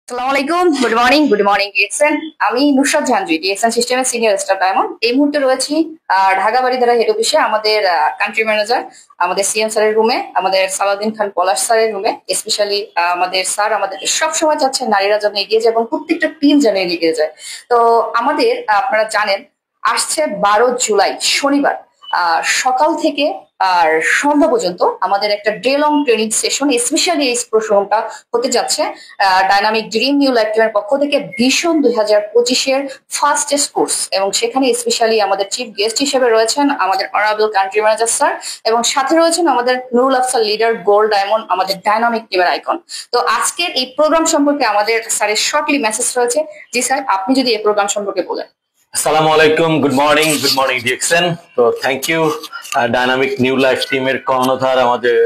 আসসালামু আলাইকুম, good morning DXN. আমি নুসরাত জাহানজুই, ডিএক্সএন সিস্টেমের সিনিয়র স্টাফ ডায়মন্ড। এই মুহূর্তে রয়েছি ঢাকা বারিধারা হেড অফিসে। আমাদের কান্ট্রি ম্যানেজার আমাদের সিএম স্যারের রুমে, আমাদের সালাউদ্দিন খান পলাশ স্যারের রুমে। স্পেশালি আমাদের স্যার আমাদের সবসময় চাচ্ছেন নারীরা যেন এগিয়ে যায় এবং প্রত্যেকটা টিম যেন এগিয়ে যায়। তো আমাদের আপনারা জানেন, আসছে 12 জুলাই শনিবার সকাল থেকে আর সন্ধ্যা পর্যন্ত আমাদের একটা day long training session, specially এই প্রোগ্রামটা হতে যাচ্ছে ডাইনামিক ড্রিম নিউ লাইফ টিমের পক্ষ থেকে ভিশন 2025-এর ফার্স্টেস্ট কোর্স। এবং সেখানে স্পেশালি আমাদের চিফ গেস্ট হিসেবে রয়েছেন আমাদের অনারেবল কান্ট্রি ম্যানেজার স্যার, এবং সাথে রয়েছেন আমাদের Nurul Afsar leader gold diamond, আমাদের ডাইনামিক টিমের আইকন। তো আজকের এই প্রোগ্রাম সম্পর্কে আমাদের স্যারের শর্টলি মেসেজ রয়েছে। জি স্যার, আপনি যদি এই প্রোগ্রাম সম্পর্কে বলেন। আসসালামু আলাইকুম, গুড মর্নিং ডিএক্সএন। তো thank you dynamic new life টিমের কর্ণধার আমাদের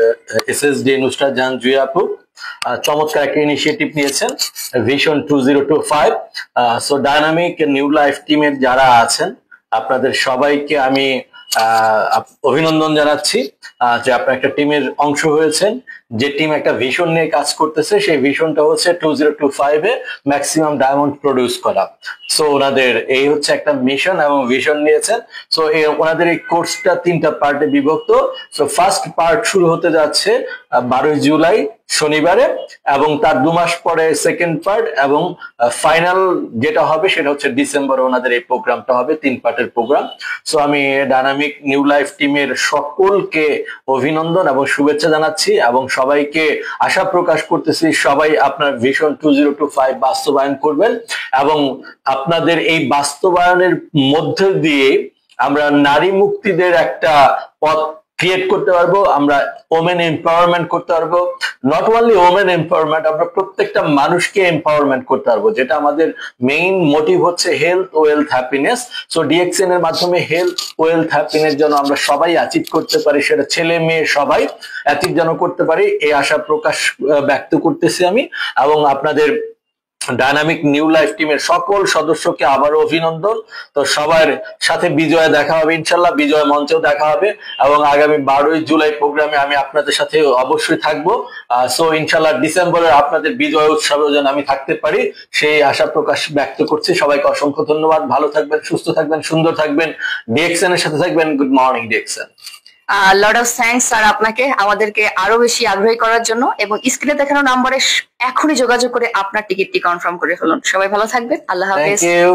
এসএসডি নুসরাত জাহান জুই আপু। চমৎকার একটা ইনিশিয়েটিভ নিয়েছেন vision 2025। So dynamic new life টিমের যারা আছেন আপনাদের সবাইকে আমি অভিনন্দন জানাচ্ছি যে আপনার একটা টিমের অংশ হয়েছেন। যে টিম একটা ভিশন নিয়ে কাজ করতেছে, সেই ভিশনটা হচ্ছে 2025-এ ম্যাক্সিমাম ডায়মন্ড প্রডিউস করা। সো ওনাদের এই হচ্ছে একটা মিশন এবং ভিশন নিয়েছেন। সো ওনাদের এই কোর্সটা 3টা পার্টে বিভক্ত। সো ফার্স্ট পার্ট শুরু হতে যাচ্ছে 12 জুলাই শনিবারে, এবং তার 2 মাস পরে সেকেন্ড পার্ট, এবং ফাইনাল যেটা হবে সেটা হচ্ছে ডিসেম্বরে ওনাদের এই প্রোগ্রামটা হবে, 3 পার্টের প্রোগ্রাম। সো আমি ডাইনামিক নিউ লাইফ টিমের সকলকে অভিনন্দন এবং শুভেচ্ছা জানাচ্ছি এবং সবাইকে আশা প্রকাশ করতেছি সবাই আপনার ভিশন 2025 বাস্তবায়ন করবেন, এবং আপনাদের এই বাস্তবায়নের মধ্যে দিয়ে আমরা নারী মুক্তিদের একটা পথ ক্রিয়েট করতে পারবো, আমরা ওমেন এম্পাওয়ারমেন্ট করতে পারবো। নট অনলি ওমেন এম্পাওয়ারমেন্ট, আমরা প্রত্যেকটা মানুষকে এম্পাওয়ারমেন্ট করতে পারবো, যেটা আমাদের মেইন মোটিভ হচ্ছে health, wealth, happiness. So DXN এর মাধ্যমে হেলথ, ওয়েলথ, হ্যাপিনেস যেন আমরা সবাই অ্যাচিভ করতে পারি, সেটা ছেলে মেয়ে সবাই অ্যাচিভ যেন করতে পারি, এই আশা প্রকাশ ব্যক্ত করতেছি আমি। এবং আপনাদের ডাইনামিক নিউ লাইফ টিমের সকল সদস্যকে আবারও অভিনন্দন। তো সবার সাথে বিজয়ে দেখা হবে ইনশাল্লাহ, বিজয় মঞ্চেও দেখা হবে, এবং আগামী 12 জুলাই প্রোগ্রামে আমি আপনাদের সাথে অবশ্যই থাকবো। সো ইনশাল্লাহ ডিসেম্বরের আপনাদের বিজয় উৎসবেও যেন আমি থাকতে পারি, সেই আশা প্রকাশ ব্যক্ত করছি। সবাইকে অসংখ্য ধন্যবাদ। ভালো থাকবেন, সুস্থ থাকবেন, সুন্দর থাকবেন, ডিএক্সএন এর সাথে থাকবেন। Good morning DXN. Lot of thanks sir আপনাকে আমাদেরকে আরো বেশি আগ্রহী করার জন্য, এবং স্ক্রিনে দেখানো নাম্বারে এখনই যোগাযোগ করে আপনার টিকিটটি কনফার্ম করে ফেলুন। সবাই ভালো থাকবেন, আল্লাহ হাফেজ। Thank you.